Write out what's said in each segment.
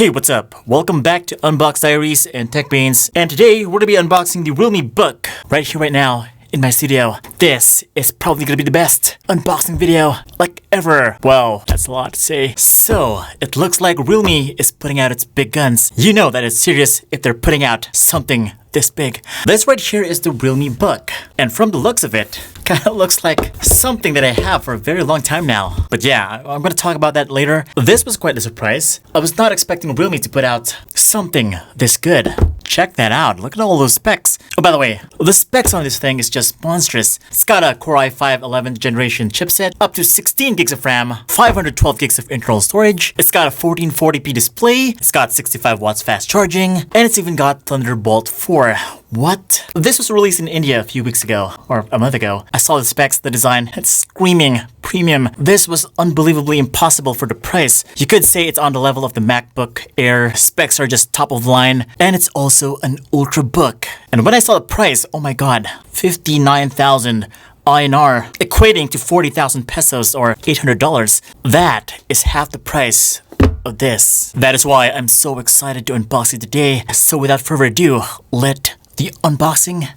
Hey, what's up? Welcome back to Unbox Diaries and Tech Beans. And today we're gonna be unboxing the Realme book right here, right now in my studio. This is probably gonna be the best unboxing video like ever. Wow, that's a lot to say. So, it looks like Realme is putting out its big guns. You know that it's serious if they're putting out something this big. This right here is the Realme book. And from the looks of it, kind of looks like something that I have for a very long time now. But yeah, I'm gonna talk about that later. This was quite a surprise. I was not expecting Realme to put out something this good. Check that out. Look at all those specs. Oh, by the way, the specs on this thing is just monstrous. It's got a Core i5 11th generation chipset, up to 16 gigs of RAM, 512 gigs of internal storage. It's got a 1440p display. It's got 65 watts fast charging, and it's even got Thunderbolt 4. What? This was released in India a few weeks ago, or a month ago. I saw the specs, the design, it's screaming premium. This was unbelievably impossible for the price. You could say it's on the level of the MacBook Air. Specs are just top of line, and it's also an ultra book. And when I saw the price, oh my god, 59,000 INR, equating to 40,000 pesos or $800. That is half the price of this. That is why I'm so excited to unbox it today. So without further ado, let the unboxing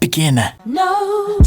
begin. No.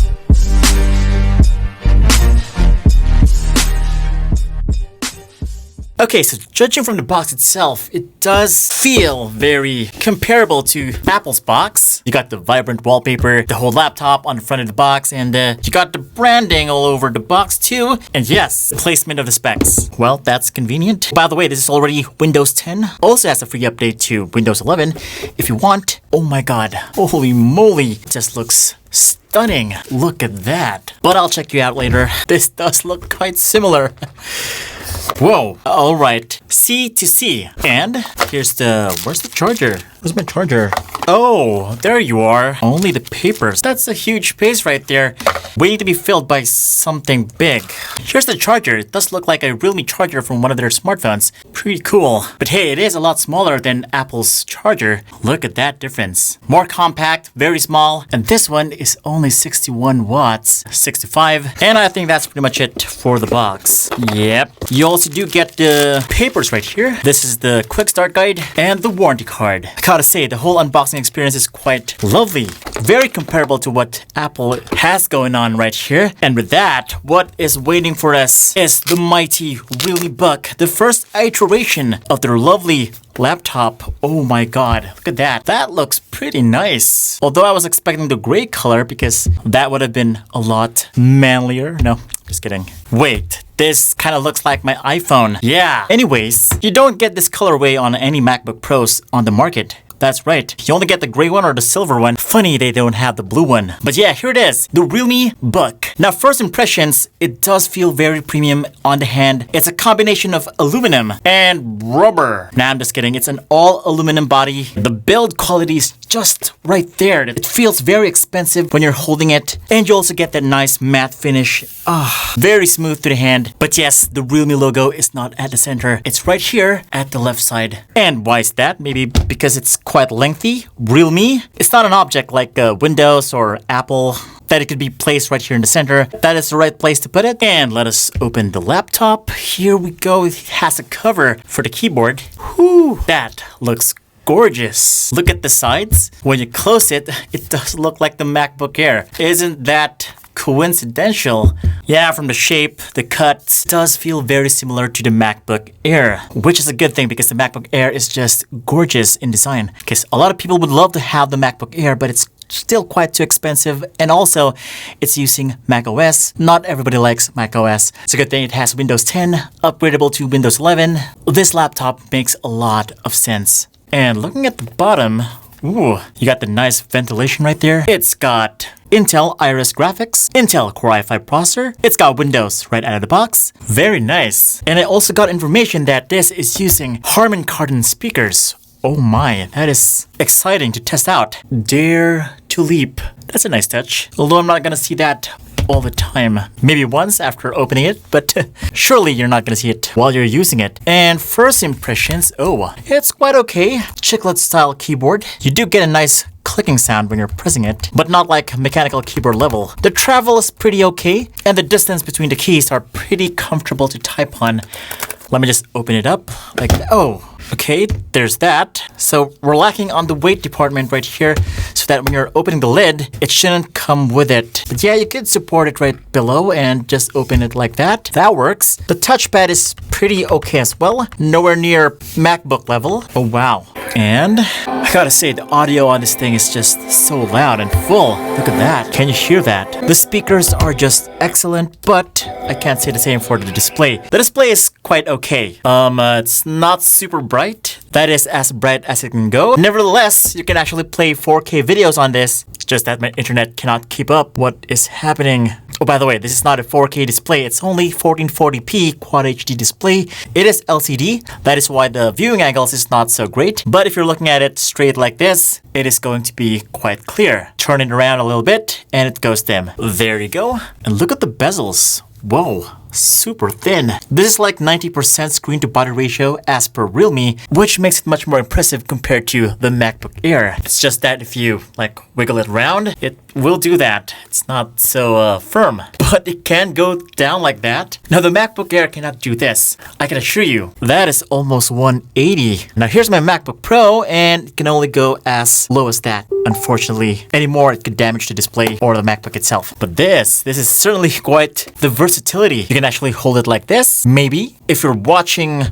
Okay, so judging from the box itself, it does feel very comparable to Apple's box. You got the vibrant wallpaper, the whole laptop on the front of the box, and you got the branding all over the box too. And yes, placement of the specs. Well, that's convenient. By the way, this is already Windows 10. Also has a free update to Windows 11 if you want. Oh my god, holy moly, it just looks stunning. Look at that. But I'll check you out later. This does look quite similar. Whoa. All right. C to C. And where's the charger? Where's my charger? Oh, there you are. Only the papers. That's a huge space right there, waiting to be filled by something big. Here's the charger. It does look like a Realme charger from one of their smartphones. Pretty cool. But hey, it is a lot smaller than Apple's charger. Look at that difference. More compact, very small. And this one is only 61 watts, 65. And I think that's pretty much it for the box. Yep. You also do get the papers right here. This is the quick start guide and the warranty card. I gotta say, the whole unboxing experience is quite lovely. Very comparable to what Apple has going on right here. And with that, what is waiting for us is the mighty Realme book, the first iteration of their lovely laptop. Oh my god, look at that. That looks pretty nice. Although I was expecting the gray color because that would have been a lot manlier. No, just kidding. Wait, this kind of looks like my iPhone. Yeah. Anyways, you don't get this colorway on any MacBook Pros on the market. That's right. You only get the gray one or the silver one. Funny they don't have the blue one. But yeah, here it is. The Realme book. Now, first impressions, it does feel very premium on the hand. It's a combination of aluminum and rubber. Nah, I'm just kidding. It's an all aluminum body. The build quality is just right there. It feels very expensive when you're holding it. And you also get that nice matte finish. Very smooth to the hand. But yes, the Realme logo is not at the center. It's right here at the left side. And why is that? Maybe because it's quite lengthy. Realme, it's not an object like Windows or Apple that it could be placed right here in the center. That is the right place to put it. And let us open the laptop. Here we go. It has a cover for the keyboard. Whew, that looks gorgeous. Look at the sides. When you close it, it does look like the MacBook Air. Isn't that coincidental? Yeah, from the shape, the cut does feel very similar to the MacBook Air, which is a good thing because the MacBook Air is just gorgeous in design. Because a lot of people would love to have the MacBook Air, but it's still quite too expensive, and also it's using macOS. Not everybody likes macOS. It's a good thing it has Windows 10, upgradable to Windows 11. This laptop makes a lot of sense. And looking at the bottom, ooh, you got the nice ventilation right there. It's got Intel Iris graphics, Intel Core i5 processor. It's got Windows right out of the box. Very nice. And I also got information that this is using Harman Kardon speakers. Oh my, that is exciting to test out. Dare to leap. That's a nice touch. Although I'm not gonna see that all the time. Maybe once after opening it, but surely you're not gonna see it while you're using it. And first impressions, oh, it's quite okay. Chiclet style keyboard. You do get a nice clicking sound when you're pressing it, but not like mechanical keyboard level. The travel is pretty okay, and the distance between the keys are pretty comfortable to type on. Let me just open it up. Like, oh, okay, there's that. So we're lacking on the weight department right here, so that when you're opening the lid, it shouldn't come with it. But yeah, you could support it right below and just open it like that. That works. The touchpad is pretty okay as well. Nowhere near MacBook level. Oh, wow. And I gotta say, the audio on this thing is just so loud and full. Look at that. Can you hear that? The speakers are just excellent, but I can't say the same for the display. The display is quite okay. It's not super bright. That is as bright as it can go. Nevertheless, you can actually play 4K videos on this. It's just that my internet cannot keep up what is happening. Oh, by the way, this is not a 4K display. It's only 1440p Quad HD display. It is LCD. That is why the viewing angles is not so great. But if you're looking at it straight like this, it is going to be quite clear. Turn it around a little bit and it goes dim. There you go. And look at the bezels. Whoa, super thin. This is like 90% screen to body ratio as per Realme, which makes it much more impressive compared to the MacBook Air. It's just that if you like wiggle it around, it will do that. It's not so firm, but it can go down like that. Now the MacBook Air cannot do this. I can assure you, that is almost 180. Now here's my MacBook Pro and it can only go as low as that. Unfortunately, anymore it could damage the display or the MacBook itself. But this is certainly quite the versatility. You can actually hold it like this. Maybe if you're watching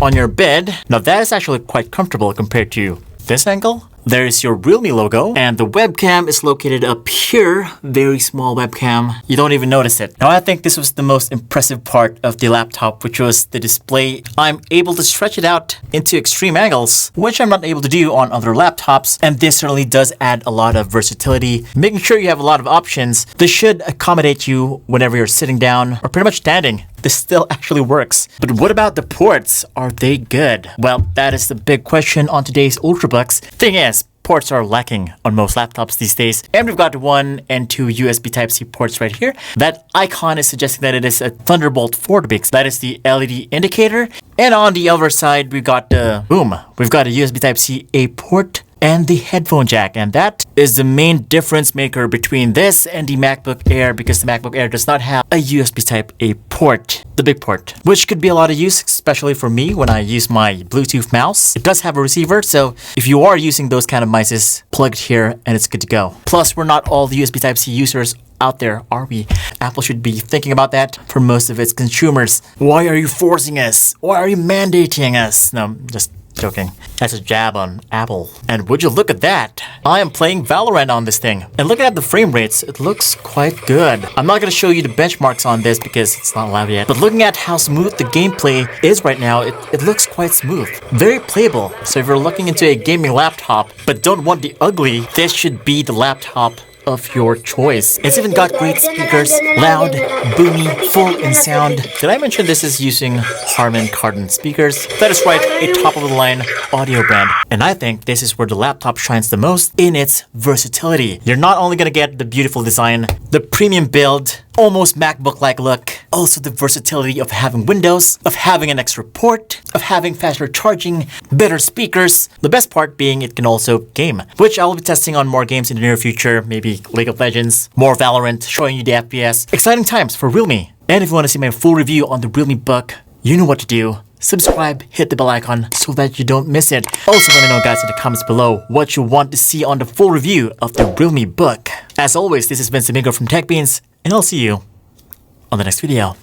on your bed. Now that is actually quite comfortable compared to this angle. There is your Realme logo, and the webcam is located up here. Very small webcam. You don't even notice it. Now I think this was the most impressive part of the laptop, which was the display. I'm able to stretch it out into extreme angles, which I'm not able to do on other laptops, and this certainly does add a lot of versatility, making sure you have a lot of options. This should accommodate you whenever you're sitting down or pretty much standing. This still actually works. But what about the ports? Are they good? Well, that is the big question on today's Ultrabooks. Thing is, ports are lacking on most laptops these days. And we've got 1 and 2 USB Type-C ports right here. That icon is suggesting that it is a Thunderbolt 4 to be exact. That is the LED indicator. And on the other side, we've got we've got a USB Type-C A port and the headphone jack, and that is the main difference maker between this and the MacBook Air, because the MacBook Air does not have a USB Type A port, the big port, which could be a lot of use, especially for me when I use my Bluetooth mouse. It does have a receiver, so if you are using those kind of mices, plug it here and it's good to go. Plus, we're not all the USB Type-C users out there, are we? Apple should be thinking about that for most of its consumers. Why are you forcing us? Why are you mandating us? No, just joking. That's a jab on Apple. And would you look at that? I am playing Valorant on this thing. And looking at the frame rates, it looks quite good. I'm not going to show you the benchmarks on this because it's not live yet. But looking at how smooth the gameplay is right now, it looks quite smooth. Very playable. So if you're looking into a gaming laptop but don't want the ugly, this should be the laptop of your choice. It's even got great speakers, loud, boomy, full in sound. Did I mention this is using Harman Kardon speakers? That is right, a top-of-the-line audio brand. And I think this is where the laptop shines the most in its versatility. You're not only gonna get the beautiful design, the premium build, almost MacBook-like look, also the versatility of having Windows, of having an extra port, of having faster charging, better speakers. The best part being it can also game, which I will be testing on more games in the near future, maybe League of Legends, more Valorant, showing you the FPS. Exciting times for Realme. And if you want to see my full review on the Realme Book, you know what to do. Subscribe, hit the bell icon so that you don't miss it. Also let me know guys in the comments below what you want to see on the full review of the Realme Book. As always, this has been Samigo from TechBeans, and I'll see you on the next video.